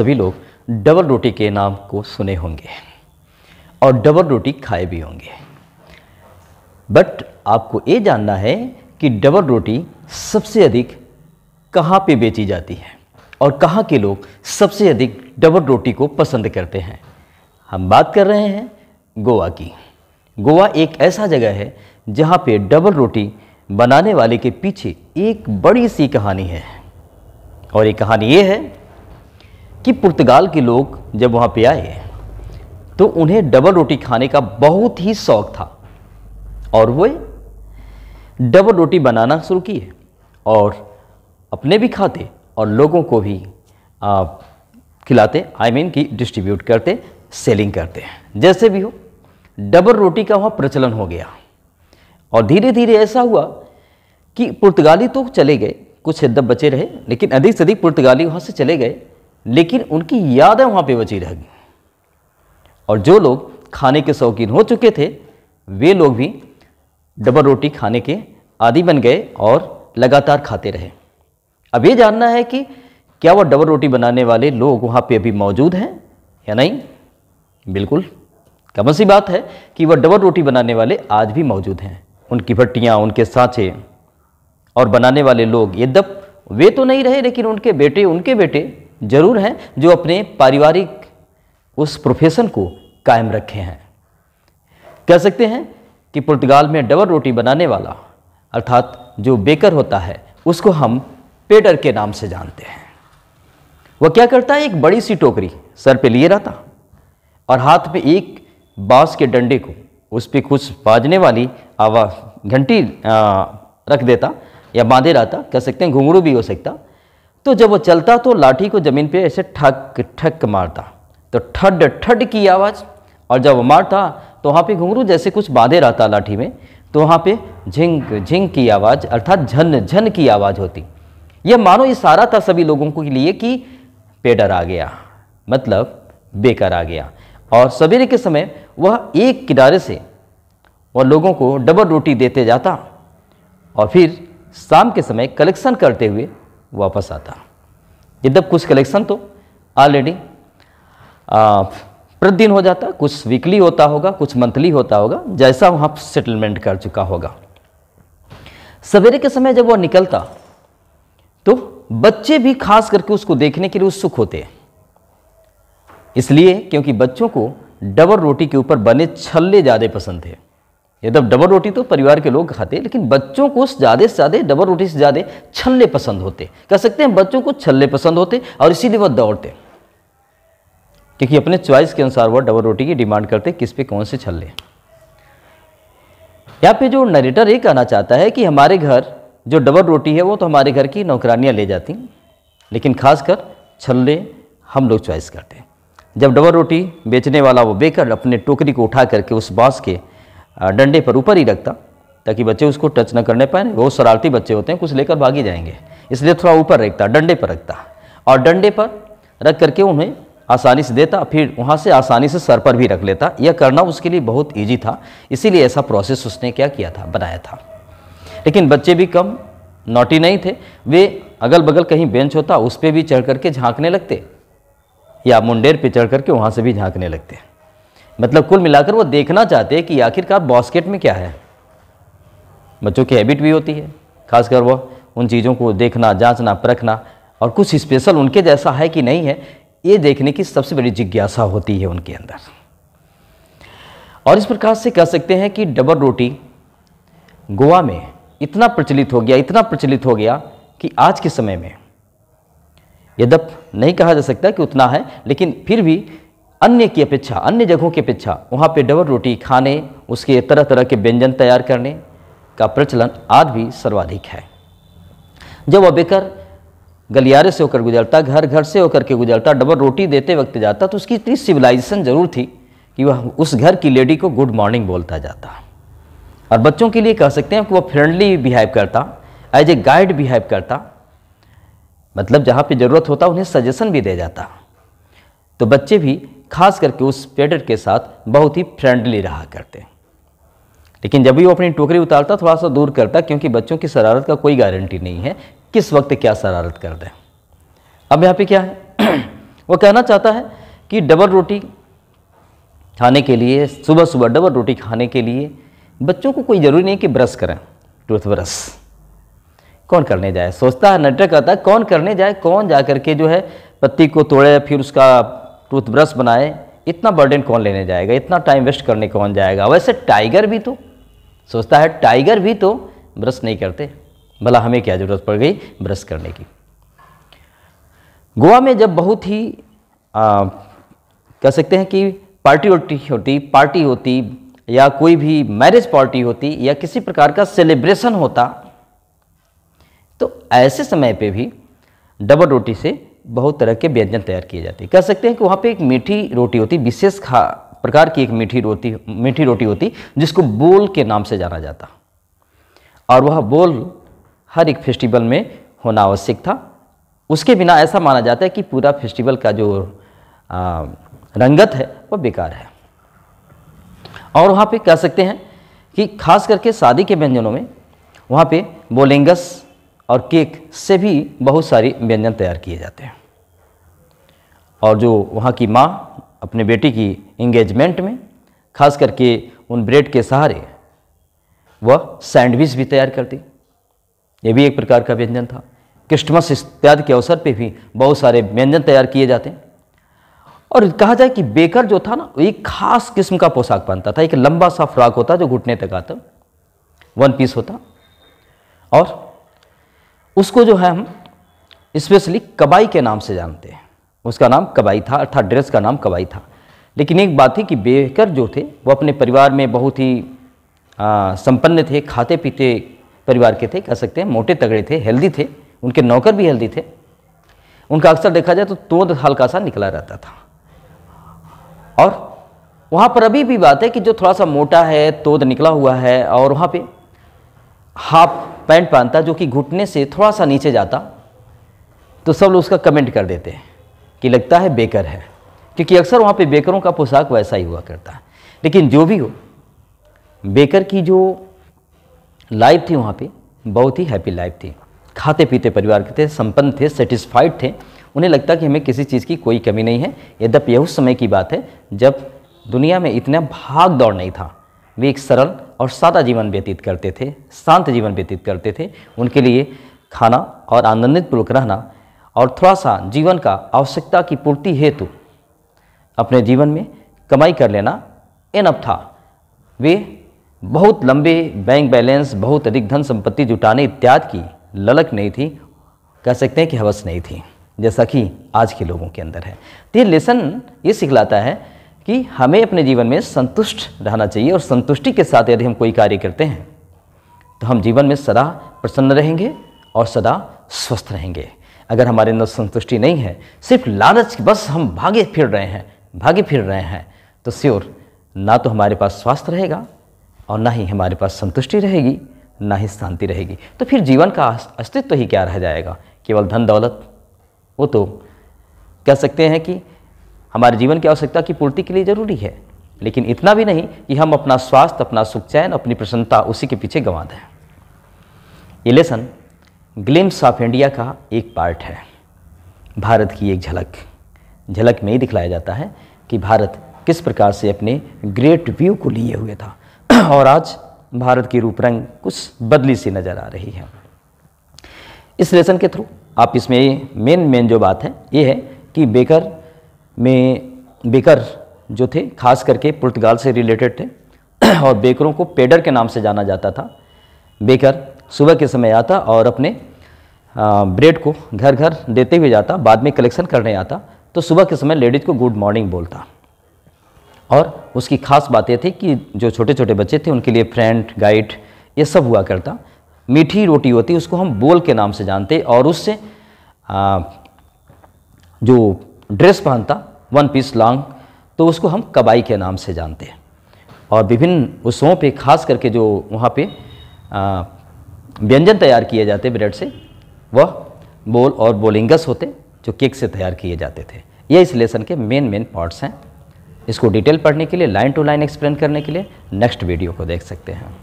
सभी लोग डबल रोटी के नाम को सुने होंगे और डबल रोटी खाए भी होंगे। बट आपको ये जानना है कि डबल रोटी सबसे अधिक कहाँ पे बेची जाती है और कहाँ के लोग सबसे अधिक डबल रोटी को पसंद करते हैं। हम बात कर रहे हैं गोवा की। गोवा एक ऐसा जगह है जहाँ पे डबल रोटी बनाने वाले के पीछे एक बड़ी सी कहानी है। और ये कहानी ये है कि पुर्तगाल के लोग जब वहाँ पे आए तो उन्हें डबल रोटी खाने का बहुत ही शौक था और वो डबल रोटी बनाना शुरू किए और अपने भी खाते और लोगों को भी खिलाते, कि डिस्ट्रीब्यूट करते, सेलिंग करते। जैसे भी हो, डबल रोटी का वहाँ प्रचलन हो गया और धीरे धीरे ऐसा हुआ कि पुर्तगाली तो चले गए, कुछ दब बचे रहे, लेकिन अधिक से अधिक पुर्तगाली वहाँ से चले गए, लेकिन उनकी यादें वहाँ पे बची रह गई। और जो लोग खाने के शौकीन हो चुके थे वे लोग भी डबल रोटी खाने के आदी बन गए और लगातार खाते रहे। अब ये जानना है कि क्या वह डबल रोटी बनाने वाले लोग वहाँ पे अभी मौजूद हैं या नहीं। बिल्कुल कम सी बात है कि वह डबल रोटी बनाने वाले आज भी मौजूद हैं। उनकी भट्टियाँ, उनके सांचे और बनाने वाले लोग यद्यप वे तो नहीं रहे, लेकिन उनके बेटे जरूर हैं जो अपने पारिवारिक उस प्रोफेशन को कायम रखे हैं। कह सकते हैं कि पुर्तगाल में डबल रोटी बनाने वाला अर्थात जो बेकर होता है उसको हम पेडर के नाम से जानते हैं। वह क्या करता है, एक बड़ी सी टोकरी सर पे लिए रहता और हाथ में एक बांस के डंडे को उस पर कुछ बाजने वाली आवाज घंटी रख देता या बांधे रहता, कह सकते हैं घुंघरू भी हो सकता। तो जब वो चलता तो लाठी को जमीन पे ऐसे ठक ठक मारता तो ठड ठड की आवाज़, और जब वो मारता तो वहाँ पे घुंघरू जैसे कुछ बांधे रहता लाठी में, तो वहाँ पे झिंग झिंग की आवाज़ अर्थात झन झन की आवाज़ होती। यह मानो इशारा था सभी लोगों के लिए कि पेडर आ गया, मतलब बेकर आ गया। और सवेरे के समय वह एक किनारे से वह लोगों को डबल रोटी देते जाता और फिर शाम के समय कलेक्शन करते हुए वापस आता। यद्यप कुछ कलेक्शन तो ऑलरेडी प्रतिदिन हो जाता, कुछ वीकली होता होगा, कुछ मंथली होता होगा, जैसा वहाँ सेटलमेंट कर चुका होगा। सवेरे के समय जब वह निकलता तो बच्चे भी खास करके उसको देखने के लिए उत्सुक होते, इसलिए क्योंकि बच्चों को डबल रोटी के ऊपर बने छल्ले ज़्यादा पसंद थे। यद्यप डबल रोटी तो परिवार के लोग खाते, लेकिन बच्चों को ज़्यादा से ज़्यादा डबल रोटी से ज़्यादा छल्ले पसंद होते। कह सकते हैं बच्चों को छल्ले पसंद होते और इसीलिए वह दौड़ते, क्योंकि अपने चॉइस के अनुसार वह डबल रोटी की डिमांड करते, किस पे कौन से छल्ले। यहाँ पे जो नरेटर ये कहना चाहता है कि हमारे घर जो डबल रोटी है वो तो हमारे घर की नौकरानियाँ ले जाती, लेकिन खासकर छल्ले हम लोग चॉइस करते हैं। जब डबल रोटी बेचने वाला वो बेकर अपने टोकरी को उठा करके उस बांस के डंडे पर ऊपर ही रखता ताकि बच्चे उसको टच न करने पाए, वो शरारती बच्चे होते हैं, कुछ लेकर भागी जाएंगे, इसलिए थोड़ा ऊपर रखता, डंडे पर रखता और डंडे पर रख करके उन्हें आसानी से देता, फिर वहाँ से आसानी से सर पर भी रख लेता। यह करना उसके लिए बहुत ईजी था, इसीलिए ऐसा प्रोसेस उसने क्या किया था, बनाया था। लेकिन बच्चे भी कम नॉटी नहीं थे, वे अगल बगल कहीं बेंच होता उस पर भी चढ़ करके झांकने लगते या मुंडेर पे चढ़ करके वहाँ से भी झांकने लगते। मतलब कुल मिलाकर वो देखना चाहते कि आखिरकार बास्केट में क्या है। बच्चों की हैबिट भी होती है, खासकर वह उन चीज़ों को देखना, जांचना, परखना और कुछ स्पेशल उनके जैसा है कि नहीं है, ये देखने की सबसे बड़ी जिज्ञासा होती है उनके अंदर। और इस प्रकार से कह सकते हैं कि डबल रोटी गोवा में इतना प्रचलित हो गया कि आज के समय में यद्यप नहीं कहा जा सकता कि उतना है, लेकिन फिर भी अन्य जगहों की अपेक्षा वहाँ पे डबल रोटी खाने, उसके तरह तरह के व्यंजन तैयार करने का प्रचलन आज भी सर्वाधिक है। जब वह बेकर गलियारे से होकर गुजरता, घर घर से होकर के गुजरता, डबल रोटी देते वक्त जाता, तो उसकी इतनी सिविलाइजेशन जरूर थी कि वह उस घर की लेडी को गुड मॉर्निंग बोलता जाता। और बच्चों के लिए कह सकते हैं कि वह फ्रेंडली बिहेव करता, एज ए गाइड बिहेव करता, मतलब जहाँ पे ज़रूरत होता उन्हें सजेशन भी दे जाता। तो बच्चे भी खास करके उस पेडर के साथ बहुत ही फ्रेंडली रहा करते। लेकिन जब भी वो अपनी टोकरी उतारता थोड़ा सा दूर करता, क्योंकि बच्चों की शरारत का कोई गारंटी नहीं है किस वक्त क्या शरारत कर दें। अब यहाँ पे क्या है वो कहना चाहता है कि डबल रोटी खाने के लिए, सुबह सुबह डबल रोटी खाने के लिए बच्चों को कोई ज़रूरी नहीं कि ब्रश करें, टूथब्रश कौन करने जाए। सोचता है, नाटक करता है, कौन करने जाए, कौन जा करके जो है पत्ती को तोड़े फिर उसका टूथब्रश बनाए, इतना बर्डन कौन लेने जाएगा, इतना टाइम वेस्ट करने कौन जाएगा। वैसे टाइगर भी तो सोचता है, टाइगर भी तो ब्रश नहीं करते, भला हमें क्या ज़रूरत पड़ गई ब्रश करने की। गोवा में जब बहुत ही कह सकते हैं कि पार्टी होती या कोई भी मैरिज पार्टी होती या किसी प्रकार का सेलिब्रेशन होता, तो ऐसे समय पे भी डबल रोटी से बहुत तरह के व्यंजन तैयार किए जाते हैं। कह सकते हैं कि वहाँ पे एक मीठी रोटी होती, विशेष प्रकार की एक मीठी रोटी होती जिसको बोल के नाम से जाना जाता, और वह बोल हर एक फेस्टिवल में होना आवश्यक था। उसके बिना ऐसा माना जाता है कि पूरा फेस्टिवल का जो रंगत है वह बेकार है। और वहाँ पे कह सकते हैं कि खास करके शादी के व्यंजनों में वहाँ पे बोलेंगस और केक से भी बहुत सारी व्यंजन तैयार किए जाते हैं। और जो वहाँ की माँ अपने बेटी की एंगेजमेंट में खास करके उन ब्रेड के सहारे वह सैंडविच भी तैयार करती, ये भी एक प्रकार का व्यंजन था। क्रिसमस इत्यादि के अवसर पे भी बहुत सारे व्यंजन तैयार किए जाते हैं। और कहा जाए कि बेकर जो था ना, एक खास किस्म का पोशाक पहनता था, एक लंबा सा फ्रॉक होता जो घुटने तक आता, वन पीस होता, और उसको जो है हम स्पेशली कबाई के नाम से जानते हैं। उसका नाम कबाई था, अर्थात ड्रेस का नाम कबाई था। लेकिन एक बात थी कि बेकर जो थे वो अपने परिवार में बहुत ही संपन्न थे, खाते पीते परिवार के थे, कह सकते हैं मोटे तगड़े थे, हेल्दी थे, उनके नौकर भी हेल्दी थे। उनका अक्सर देखा जाए तो तोंद हल्का सा निकला रहता था। और वहाँ पर अभी भी बात है कि जो थोड़ा सा मोटा है, तोंद निकला हुआ है, और वहाँ पे हाफ पैंट पहनता जो कि घुटने से थोड़ा सा नीचे जाता, तो सब लोग उसका कमेंट कर देते हैं कि लगता है बेकर है, क्योंकि अक्सर वहाँ पे बेकरों का पोशाक वैसा ही हुआ करता है। लेकिन जो भी हो, बेकर की जो लाइफ थी वहाँ पे बहुत ही हैप्पी लाइफ थी। खाते पीते परिवार के थे, संपन्न थे, सेटिस्फाइड थे, उन्हें लगता कि हमें किसी चीज़ की कोई कमी नहीं है। यद्यपि यह उस समय की बात है जब दुनिया में इतना भाग दौड़ नहीं था। वे एक सरल और सादा जीवन व्यतीत करते थे, शांत जीवन व्यतीत करते थे। उनके लिए खाना और आनंदित पूर्वक रहना और थोड़ा सा जीवन का आवश्यकता की पूर्ति हेतु अपने जीवन में कमाई कर लेना इनफ था। वे बहुत लंबे बैंक बैलेंस, बहुत अधिक धन संपत्ति जुटाने इत्यादि की ललक नहीं थी, कह सकते हैं कि हवस नहीं थी, जैसा कि आज के लोगों के अंदर है। तो ये लेसन ये सिखलाता है कि हमें अपने जीवन में संतुष्ट रहना चाहिए, और संतुष्टि के साथ यदि हम कोई कार्य करते हैं तो हम जीवन में सदा प्रसन्न रहेंगे और सदा स्वस्थ रहेंगे। अगर हमारे अंदर संतुष्टि नहीं है, सिर्फ लालच बस हम भागे फिर रहे हैं, तो श्योर ना तो हमारे पास स्वास्थ्य रहेगा और ना ही हमारे पास संतुष्टि रहेगी, ना ही शांति रहेगी। तो फिर जीवन का अस्तित्व ही क्या रह जाएगा। केवल धन दौलत वो तो कह सकते हैं कि हमारे जीवन की आवश्यकता की पूर्ति के लिए ज़रूरी है, लेकिन इतना भी नहीं कि हम अपना स्वास्थ्य, अपना सुख चैन, अपनी प्रसन्नता उसी के पीछे गंवा दें। ये लेसन ग्लिम्स ऑफ इंडिया का एक पार्ट है। भारत की एक झलक में ही दिखलाया जाता है कि भारत किस प्रकार से अपने ग्रेट व्यू को लिए हुए था, और आज भारत की रूपरंग कुछ बदली सी नज़र आ रही है। इस लेसन के थ्रू आप इसमें मेन जो बात है ये है कि बेकर जो थे खास करके पुर्तगाल से रिलेटेड थे, और बेकरों को पेडर के नाम से जाना जाता था। बेकर सुबह के समय आता और अपने ब्रेड को घर घर देते हुए जाता, बाद में कलेक्शन करने आता, तो सुबह के समय लेडीज़ को गुड मॉर्निंग बोलता। और उसकी खास बात यह थी कि जो छोटे छोटे बच्चे थे उनके लिए फ्रेंड, गाइड ये सब हुआ करता। मीठी रोटी होती उसको हम बोल के नाम से जानते, और उससे जो ड्रेस पहनता वन पीस लॉन्ग, तो उसको हम कबाई के नाम से जानते हैं। और विभिन्न उत्सवों पे खास करके जो वहाँ पे व्यंजन तैयार किए जाते ब्रेड से, वह बोल और बोलिंगस होते जो केक से तैयार किए जाते थे। ये इस लेसन के मेन पार्ट्स हैं। इसको डिटेल पढ़ने के लिए, लाइन टू लाइन एक्सप्लेन करने के लिए नेक्स्ट वीडियो को देख सकते हैं।